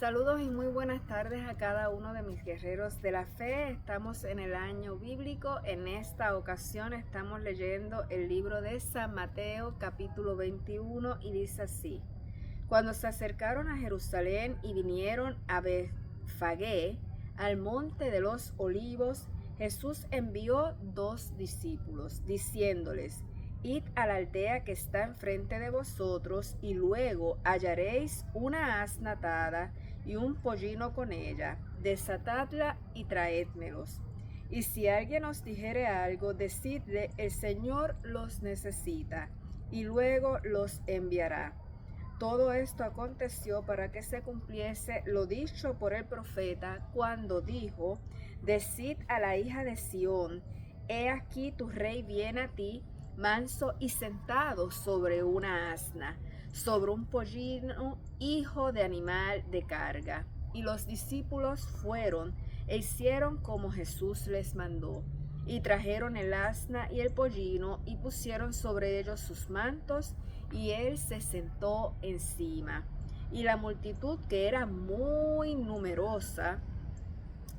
Saludos y muy buenas tardes a cada uno de mis guerreros de la fe. Estamos en el año bíblico. En esta ocasión estamos leyendo el libro de San Mateo, capítulo 21, y dice así: Cuando se acercaron a Jerusalén y vinieron a Betfagé, al monte de los olivos, Jesús envió 2 discípulos, diciéndoles: Id a la aldea que está enfrente de vosotros, y luego hallaréis una asna atada y un pollino con ella. Desatadla y traédmelos. Y si alguien os dijere algo, decidle: el Señor los necesita, y luego los enviará. Todo esto aconteció para que se cumpliese lo dicho por el profeta, cuando dijo: Decid a la hija de Sión: He aquí tu rey viene a ti, manso y sentado sobre una asna, sobre un pollino, hijo de animal de carga. Y los discípulos fueron e hicieron como Jesús les mandó, y trajeron el asna y el pollino, y pusieron sobre ellos sus mantos, y él se sentó encima. Y la multitud, que era muy numerosa,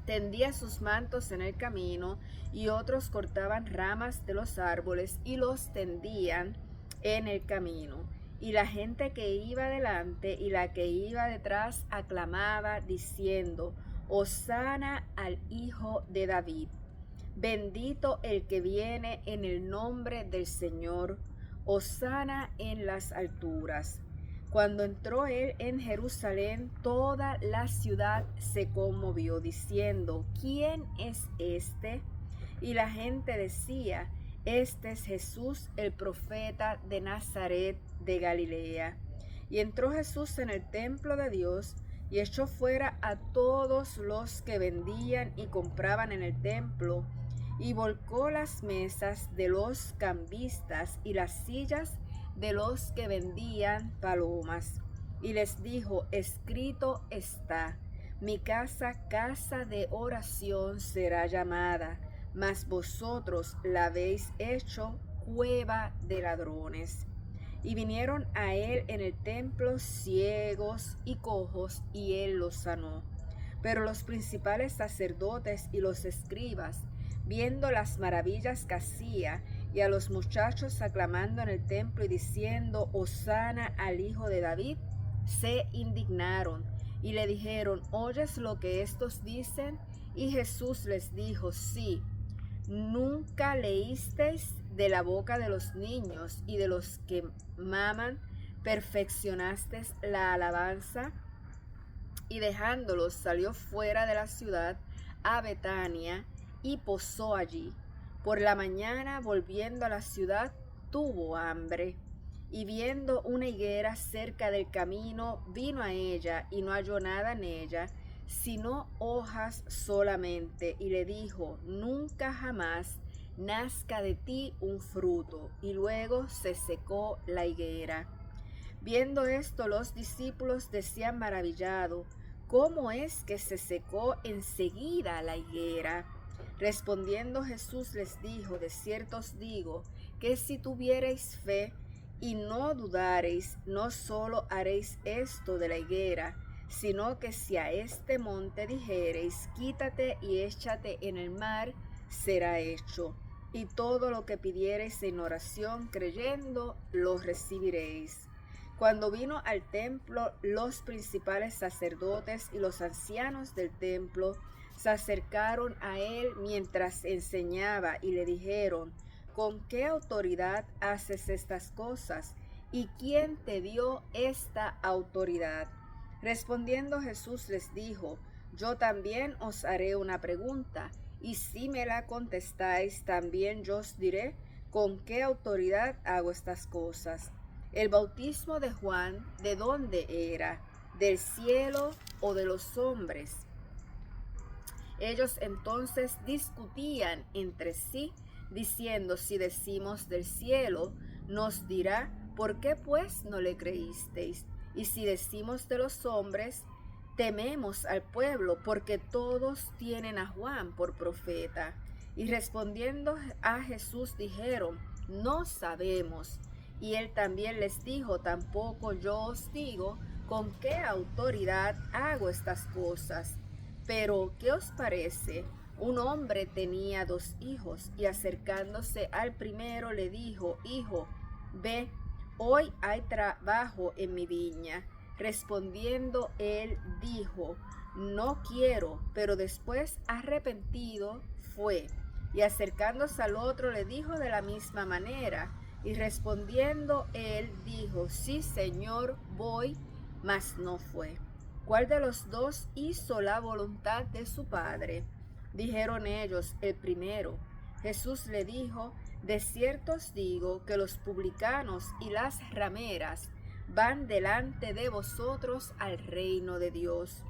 tendía sus mantos en el camino, y otros cortaban ramas de los árboles y los tendían en el camino. Y la gente que iba delante y la que iba detrás aclamaba, diciendo: Hosana al Hijo de David. Bendito el que viene en el nombre del Señor. Hosana en las alturas. Cuando entró él en Jerusalén, toda la ciudad se conmovió, diciendo: ¿Quién es este? Y la gente decía: Este es Jesús, el profeta de Nazaret de Galilea. Y entró Jesús en el templo de Dios, y echó fuera a todos los que vendían y compraban en el templo, y volcó las mesas de los cambistas y las sillas de los que vendían palomas. Y les dijo: Escrito está: Mi casa, casa de oración será llamada, mas vosotros la habéis hecho cueva de ladrones. Y vinieron a él en el templo ciegos y cojos, y él los sanó. Pero los principales sacerdotes y los escribas, viendo las maravillas que hacía, y a los muchachos aclamando en el templo y diciendo: Hosana al Hijo de David, se indignaron y le dijeron: ¿Oyes lo que estos dicen? Y Jesús les dijo: Sí. ¿Nunca leísteis: de la boca de los niños y de los que maman perfeccionaste la alabanza? Y dejándolos, salió fuera de la ciudad a Betania y posó allí. Por la mañana, volviendo a la ciudad, tuvo hambre. Y viendo una higuera cerca del camino, vino a ella, y no halló nada en ella, sino hojas solamente, y le dijo: Nunca jamás nazca de ti un fruto. Y luego se secó la higuera. Viendo esto, los discípulos decían maravillados: ¿Cómo es que se secó enseguida la higuera? Respondiendo Jesús les dijo: De cierto os digo, que si tuviereis fe y no dudareis, no solo haréis esto de la higuera, sino que si a este monte dijereis: Quítate y échate en el mar, será hecho. Y todo lo que pidiereis en oración creyendo, lo recibiréis. Cuando vino al templo, los principales sacerdotes y los ancianos del templo se acercaron a él mientras enseñaba, y le dijeron: ¿Con qué autoridad haces estas cosas? ¿Y quién te dio esta autoridad? Respondiendo Jesús les dijo: Yo también os haré una pregunta, y si me la contestáis, también yo os diré con qué autoridad hago estas cosas. El bautismo de Juan, ¿de dónde era? ¿Del cielo o de los hombres? Ellos entonces discutían entre sí, diciendo: Si decimos del cielo, nos dirá: ¿Por qué pues no le creísteis? Y si decimos de los hombres, tememos al pueblo, porque todos tienen a Juan por profeta. Y respondiendo a Jesús dijeron: No sabemos. Y él también les dijo: Tampoco yo os digo ¿con qué autoridad hago estas cosas? Pero, ¿qué os parece? Un hombre tenía 2 hijos, y acercándose al primero le dijo: Hijo, ve, hoy hay trabajo en mi viña. Respondiendo él dijo: No quiero. Pero después, arrepentido, fue. Y acercándose al otro le dijo de la misma manera. Y respondiendo él dijo: Sí, Señor, voy. Mas no fue. ¿Cuál de los 2 hizo la voluntad de su padre? Dijeron ellos: el primero. Jesús le dijo: De cierto os digo que los publicanos y las rameras van delante de vosotros al reino de Dios.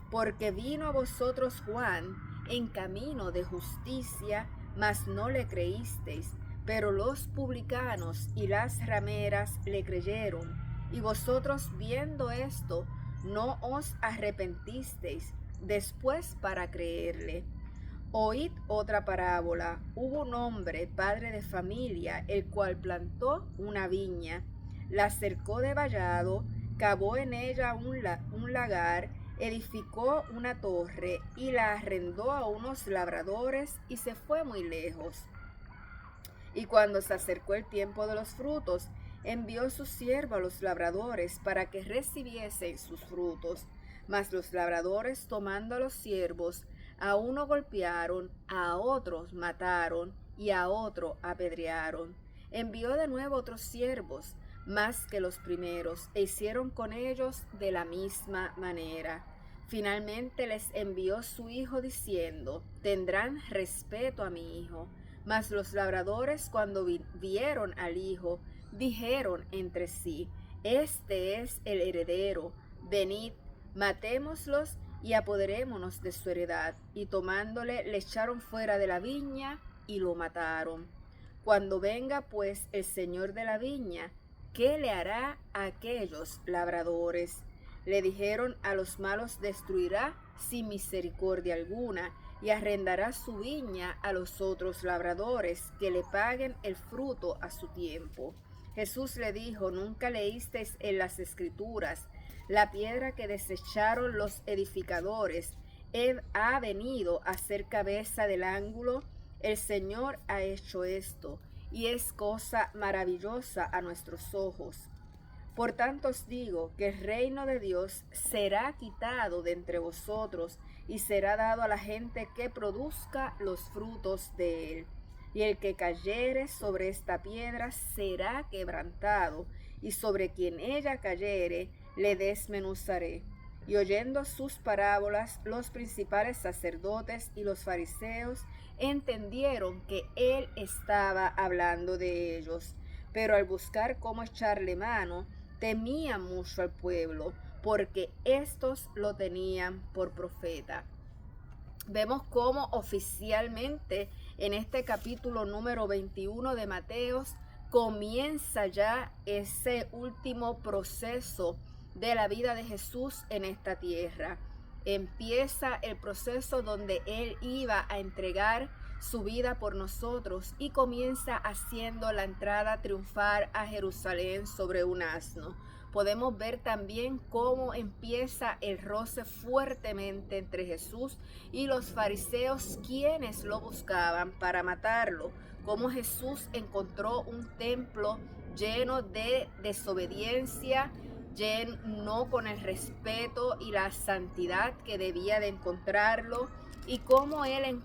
Porque vino a vosotros Juan en camino de justicia, mas no le creísteis, pero los publicanos y las rameras le creyeron. Y vosotros, viendo esto, no os arrepentisteis después para creerle. Oíd otra parábola. Hubo un hombre, padre de familia, el cual plantó una viña, la cercó de vallado, cavó en ella un lagar, edificó una torre y la arrendó a unos labradores y se fue muy lejos. Y cuando se acercó el tiempo de los frutos, envió su siervo a los labradores para que recibiesen sus frutos. Mas los labradores, tomando a los siervos, a uno golpearon, a otros mataron y a otro apedrearon. Envió de nuevo otros siervos, más que los primeros, e hicieron con ellos de la misma manera. Finalmente les envió su hijo diciendo: Tendrán respeto a mi hijo. Mas los labradores, cuando vieron al hijo, dijeron entre sí: Este es el heredero, venid, matémoslos y apoderémonos de su heredad. Y tomándole, le echaron fuera de la viña y lo mataron. Cuando venga pues el señor de la viña, ¿qué le hará a aquellos labradores? Le dijeron: a los malos destruirá sin misericordia alguna, y arrendará su viña a los otros labradores, que le paguen el fruto a su tiempo. Jesús le dijo: ¿Nunca leísteis en las Escrituras: la piedra que desecharon los edificadores ha venido a ser cabeza del ángulo? El Señor ha hecho esto, y es cosa maravillosa a nuestros ojos. Por tanto os digo que el reino de Dios será quitado de entre vosotros y será dado a la gente que produzca los frutos de él. Y el que cayere sobre esta piedra será quebrantado, y sobre quien ella cayere le desmenuzaré. Y oyendo sus parábolas, los principales sacerdotes y los fariseos entendieron que él estaba hablando de ellos. Pero al buscar cómo echarle mano, temía mucho al pueblo, porque éstos lo tenían por profeta. Vemos cómo oficialmente en este capítulo número 21 de Mateos comienza ya ese último proceso de la vida de Jesús en esta tierra. Empieza el proceso donde Él iba a entregar su vida por nosotros, y comienza haciendo la entrada triunfal a Jerusalén sobre un asno. Podemos ver también cómo empieza el roce fuertemente entre Jesús y los fariseos, quienes lo buscaban para matarlo. Cómo Jesús encontró un templo lleno de desobediencia, no con el respeto y la santidad que debía de encontrarlo, y cómo él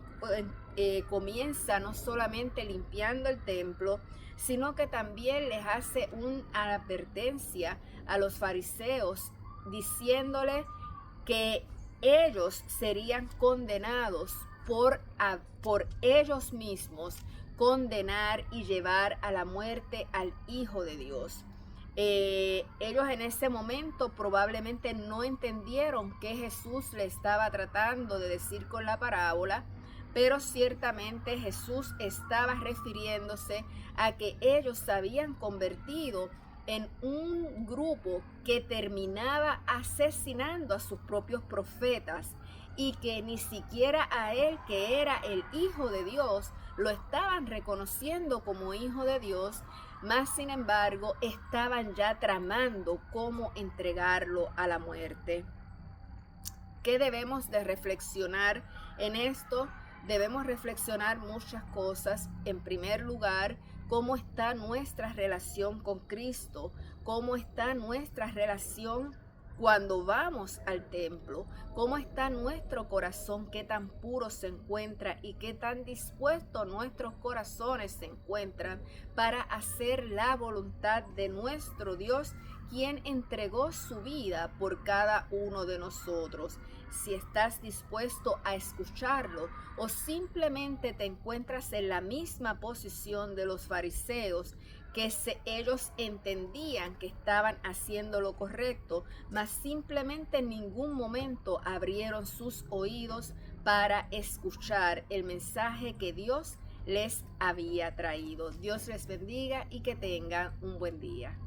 comienza no solamente limpiando el templo, sino que también les hace una advertencia a los fariseos, diciéndole que ellos serían condenados por ellos mismos condenar y llevar a la muerte al Hijo de Dios. Ellos en ese momento probablemente no entendieron qué Jesús le estaba tratando de decir con la parábola, pero ciertamente Jesús estaba refiriéndose a que ellos se habían convertido en un grupo que terminaba asesinando a sus propios profetas, y que ni siquiera a él, que era el Hijo de Dios, lo estaban reconociendo como Hijo de Dios, mas sin embargo estaban ya tramando cómo entregarlo a la muerte. ¿Qué debemos de reflexionar en esto? Debemos reflexionar muchas cosas. En primer lugar, cómo está nuestra relación con Cristo, cómo está nuestra relación cuando vamos al templo, cómo está nuestro corazón, qué tan puro se encuentra y qué tan dispuestos nuestros corazones se encuentran para hacer la voluntad de nuestro Dios, quien entregó su vida por cada uno de nosotros. Si estás dispuesto a escucharlo o simplemente te encuentras en la misma posición de los fariseos, que ellos entendían que estaban haciendo lo correcto, mas simplemente en ningún momento abrieron sus oídos para escuchar el mensaje que Dios les había traído. Dios les bendiga y que tengan un buen día.